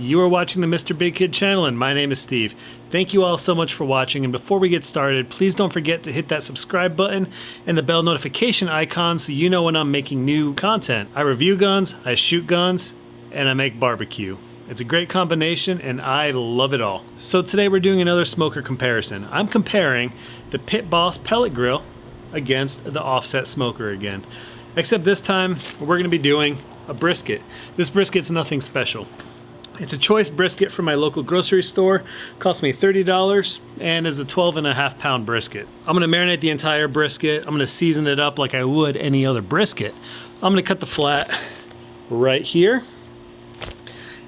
You are watching the Mr. Big Kid channel, and my name is Steve. Thank you all so much for watching, and before we get started, please don't forget to hit that subscribe button and the bell notification icon so you know when I'm making new content. I review guns, I shoot guns, and I make barbecue. It's a great combination, and I love it all. So today we're doing another smoker comparison. I'm comparing the Pit Boss Pellet Grill against the Offset Smoker again. Except this time, we're gonna be doing a brisket. This brisket's nothing special. It's a choice brisket from my local grocery store. Cost me $30 and is a 12.5 pound brisket. I'm gonna marinate the entire brisket. I'm gonna season it up like I would any other brisket. I'm gonna cut the flat right here.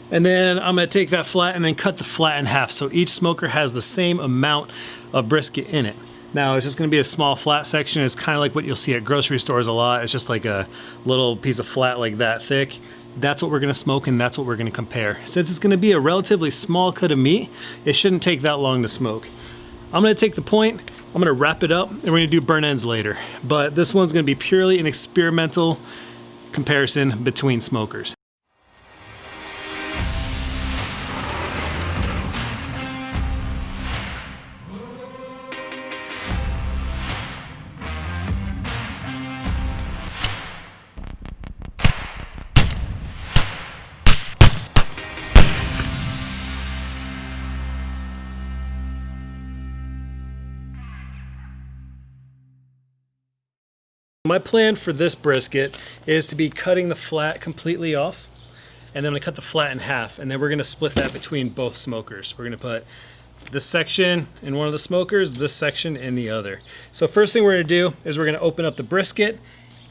And then I'm gonna take that flat and then cut the flat in half so each smoker has the same amount of brisket in it. Now it's just gonna be a small flat section. It's kind of like what you'll see at grocery stores a lot. It's just like a little piece of flat like that thick. That's what we're gonna smoke and that's what we're gonna compare. Since it's gonna be a relatively small cut of meat, it shouldn't take that long to smoke. I'm gonna take the point, I'm gonna wrap it up, and we're gonna do burn ends later. But this one's gonna be purely an experimental comparison between smokers. My plan for this brisket is to be cutting the flat completely off, and then I'm gonna cut the flat in half, and then we're gonna split that between both smokers. We're gonna put this section in one of the smokers, this section in the other. So first thing we're gonna do is we're gonna open up the brisket,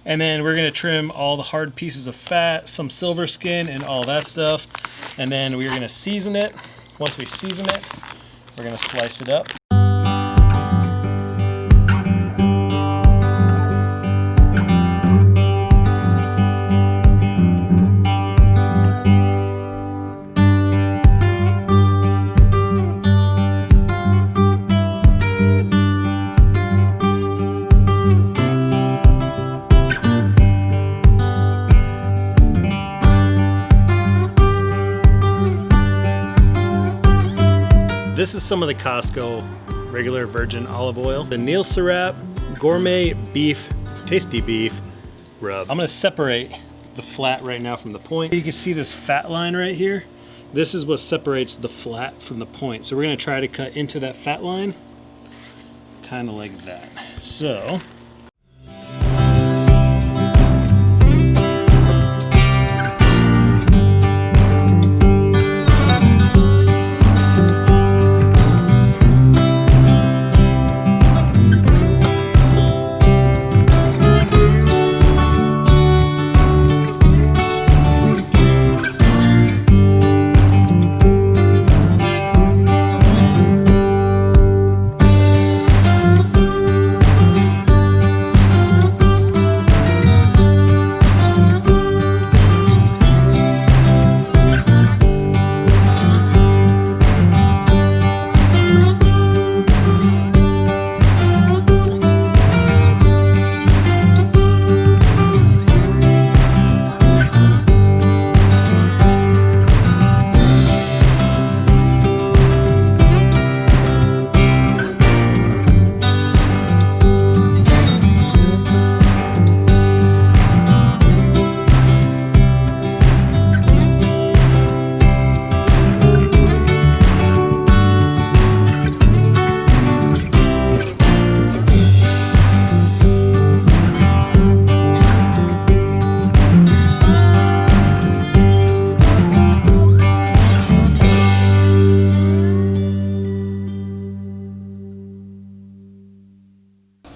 and then we're gonna trim all the hard pieces of fat, some silver skin, and all that stuff. And then we're gonna season it. Once we season it, we're gonna slice it up. This is some of the Costco regular virgin olive oil. The Neil Saraps Gourmet Beef, Tasty Beef Rub. I'm gonna separate the flat right now from the point. You can see this fat line right here. This is what separates the flat from the point. So we're gonna try to cut into that fat line, kind of like that. So.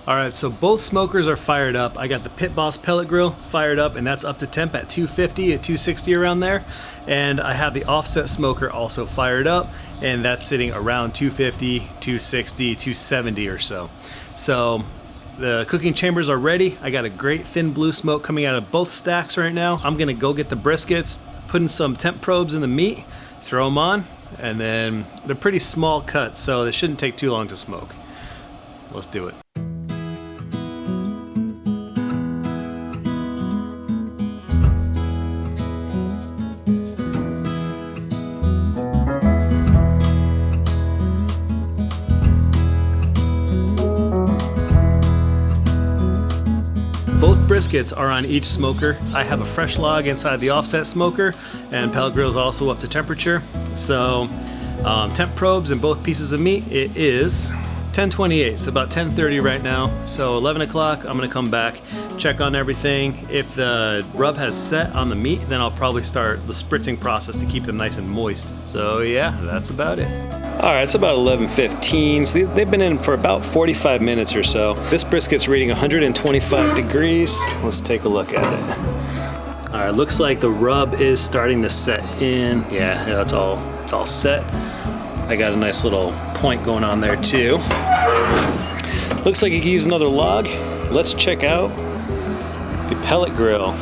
Alright, so both smokers are fired up. I got the Pit Boss Pellet Grill fired up, and that's up to temp at 250, at 260 around there. And I have the Offset Smoker also fired up, and that's sitting around 250, 260, 270 or so. So the cooking chambers are ready. I got a great thin blue smoke coming out of both stacks right now. I'm gonna go get the briskets, put in some temp probes in the meat, throw them on, and then they're pretty small cuts, so they shouldn't take too long to smoke. Let's do it. briskets are on each smoker. I have a fresh log inside the offset smoker, and Pellet Grill is also up to temperature. So temp probes in both pieces of meat. It is 10:28, so about 10:30 right now. So 11 o'clock, I'm gonna come back, check on everything. If the rub has set on the meat, then I'll probably start the spritzing process to keep them nice and moist. So yeah, that's about it. All right, it's about 11:15, so they've been in for about 45 minutes or so. This brisket's reading 125 degrees. Let's take a look at it. All right, looks like the rub is starting to set in. Yeah, it's all set. I got a nice little point going on there too. Looks like you can use another log. Let's check out the Pellet Grill.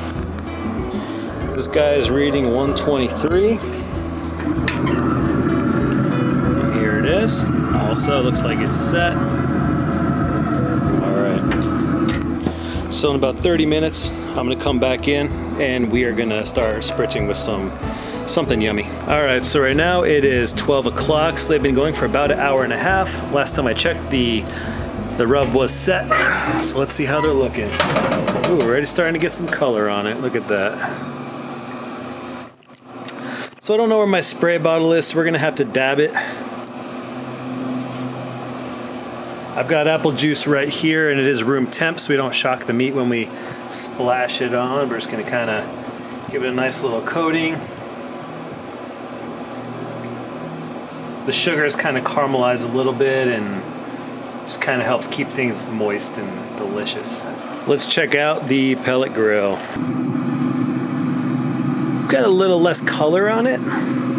This guy is reading 123. And here it is. Also looks like it's set. All right. So in about 30 minutes, I'm gonna come back in and we are gonna start spritzing with something yummy. All right, so right now it is 12 o'clock. So they've been going for about an hour and a half. Last time I checked, the rub was set. So let's see how they're looking. Ooh, already starting to get some color on it. Look at that. So I don't know where my spray bottle is, so we're gonna have to dab it. I've got apple juice right here, and it is room temp, so we don't shock the meat when we splash it on. We're just gonna kind of give it a nice little coating. The sugar is kind of caramelized a little bit and just kind of helps keep things moist and delicious. Let's check out the Pellet Grill. Got a little less color on it,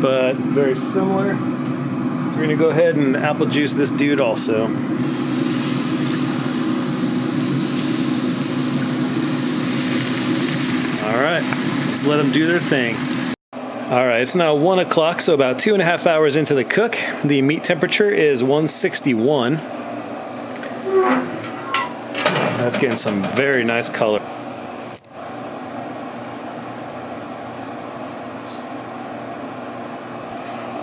but very similar. We're gonna go ahead and apple juice this dude also. All right, let's let them do their thing. All right, it's now 1 o'clock, so about 2.5 hours into the cook. The meat temperature is 161. That's getting some very nice color.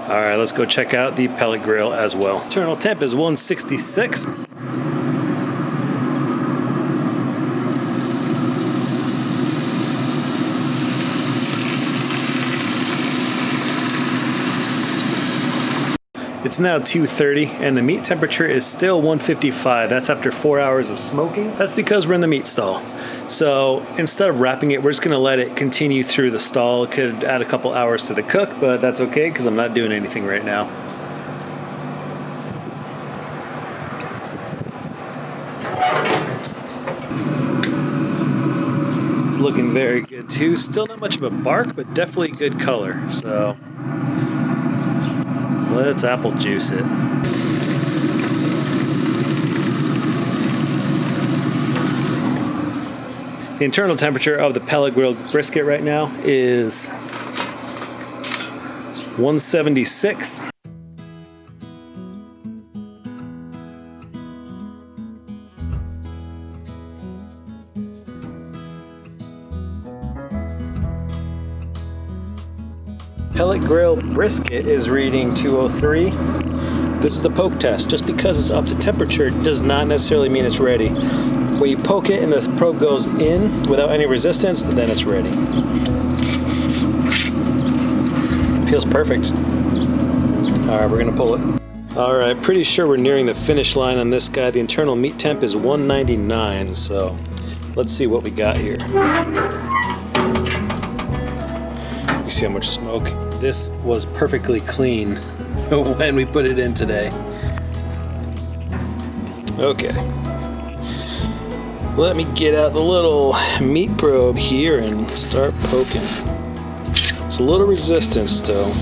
All right, let's go check out the Pellet Grill as well. Internal temp is 166. It's now 2:30 and the meat temperature is still 155. That's after 4 hours of smoking. That's because we're in the meat stall. So instead of wrapping it, we're just gonna let it continue through the stall. It could add a couple hours to the cook, but that's okay because I'm not doing anything right now. It's looking very good too. Still not much of a bark, but definitely good color. So let's apple juice it. The internal temperature of the Pellet Grill brisket right now is 176. Pellet Grill brisket is reading 203. This is the poke test. Just because it's up to temperature does not necessarily mean it's ready. When you poke it and the probe goes in without any resistance, then it's ready. Feels perfect. All right, we're gonna pull it. All right, pretty sure we're nearing the finish line on this guy. The internal meat temp is 199, so let's see what we got here. You see how much smoke? This was perfectly clean when we put it in today. Okay. Let me get out the little meat probe here and start poking. It's a little resistance still.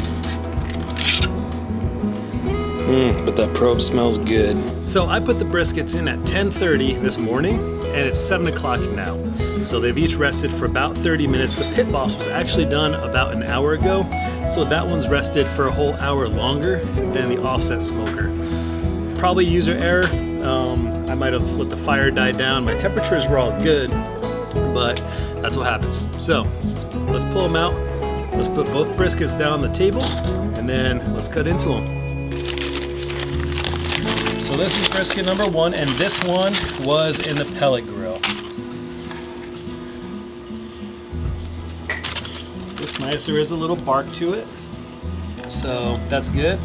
But that probe smells good. So I put the briskets in at 10:30 this morning, and it's 7 o'clock now. So they've each rested for about 30 minutes. The pit boss was actually done about an hour ago, so that one's rested for a whole hour longer than the offset smoker. Probably user error. I might have let the fire die down. My temperatures were all good, but that's what happens. So let's pull them out. Let's put both briskets down on the table, and then let's cut into them. So this is brisket number 1, and this one was in the Pellet Grill. nice. There is a little bark to it, so that's good.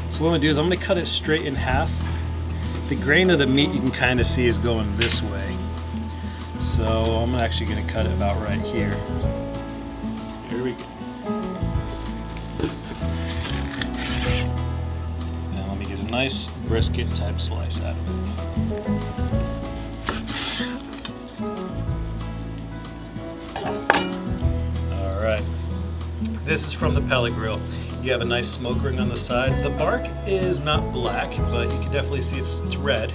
So what I'm gonna do is I'm gonna cut it straight in half. The grain of the meat you can kind of see is going this way. So I'm actually gonna cut it about right here. Here we go. Now let me get a nice brisket type slice out of it. All right, this is from the Pellet Grill. You have a nice smoke ring on the side. The bark is not black, but you can definitely see it's red.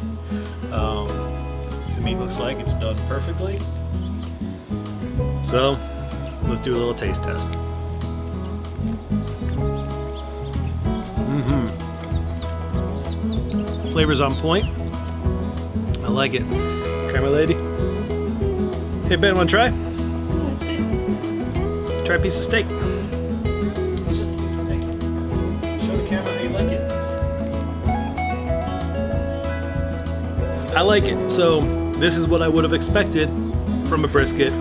The meat looks like it's done perfectly. So let's do a little taste test. Flavor's on point. I like it. Okay, my lady. Hey Ben, wanna try? Try a piece of steak. It's just a piece of steak. Show the camera how you like it. I like it. So this is what I would have expected from a brisket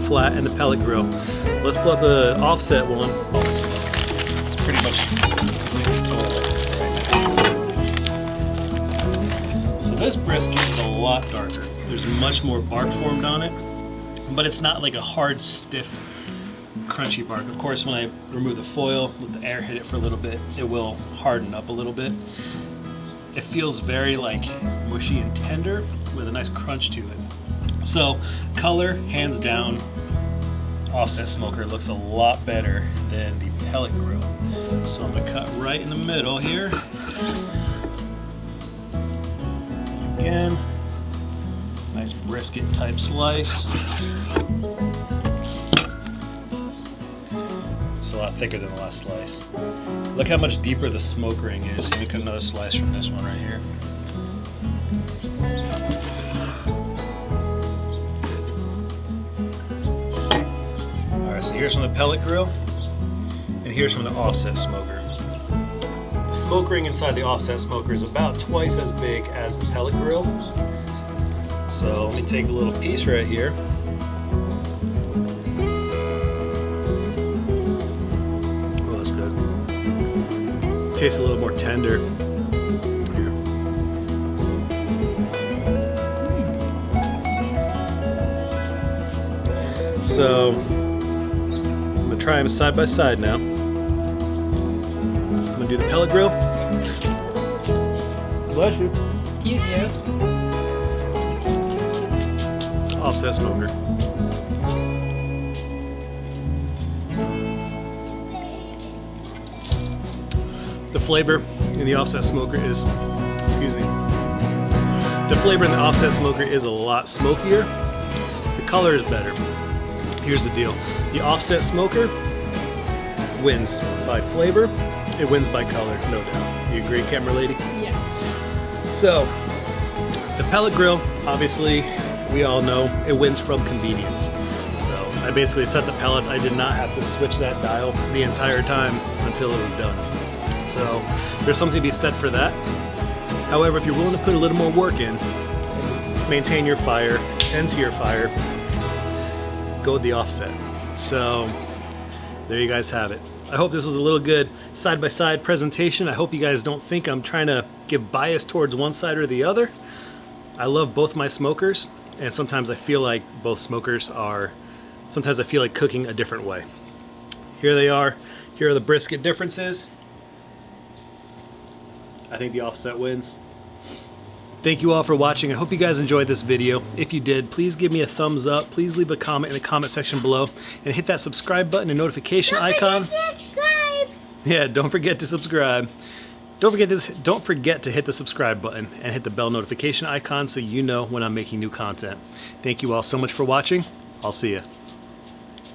flat and the pellet grill. Let's pull out the offset one. It's pretty much. So this brisket is a lot darker. There's much more bark formed on it, but it's not like a hard, stiff, crunchy bark. Of course, when I remove the foil, let the air hit it for a little bit, it will harden up a little bit. It feels very like mushy and tender with a nice crunch to it. So color, hands down, Offset Smoker looks a lot better than the Pellet Grill. So I'm gonna cut right in the middle here. Again, nice brisket type slice. It's a lot thicker than the last slice. Look how much deeper the smoke ring is. Let me cut another slice from this one right here. Alright, so here's from the Pellet Grill, and here's from the Offset Smoker. The smoke ring inside the Offset Smoker is about twice as big as the Pellet Grill. So let me take a little piece right here. Tastes a little more tender. Here. So I'm gonna try them side by side now. I'm gonna do the Pellet Grill. Bless you. Excuse you. Offset Smoker. The flavor in the Offset Smoker is, excuse me, the flavor in the Offset Smoker is a lot smokier. The color is better. Here's the deal. The Offset Smoker wins by flavor. It wins by color, no doubt. You agree, camera lady? Yes. So, the Pellet Grill, obviously, we all know, it wins from convenience. So, I basically set the pellets. I did not have to switch that dial the entire time until it was done. So there's something to be said for that. However, if you're willing to put a little more work in, maintain your fire, tend to your fire, go with the Offset. So there you guys have it. I hope this was a little good side-by-side presentation. I hope you guys don't think I'm trying to give bias towards one side or the other. I love both my smokers, and sometimes I feel like both smokers are, sometimes I feel like cooking a different way. Here they are. Here are the brisket differences. I think the Offset wins. Thank you all for watching. I hope you guys enjoyed this video. If you did, please give me a thumbs up. Please leave a comment in the comment section below and hit that subscribe button and notification icon. Subscribe. Yeah, don't forget to subscribe. Don't forget to hit the subscribe button and hit the bell notification icon so you know when I'm making new content. Thank you all so much for watching. I'll see you.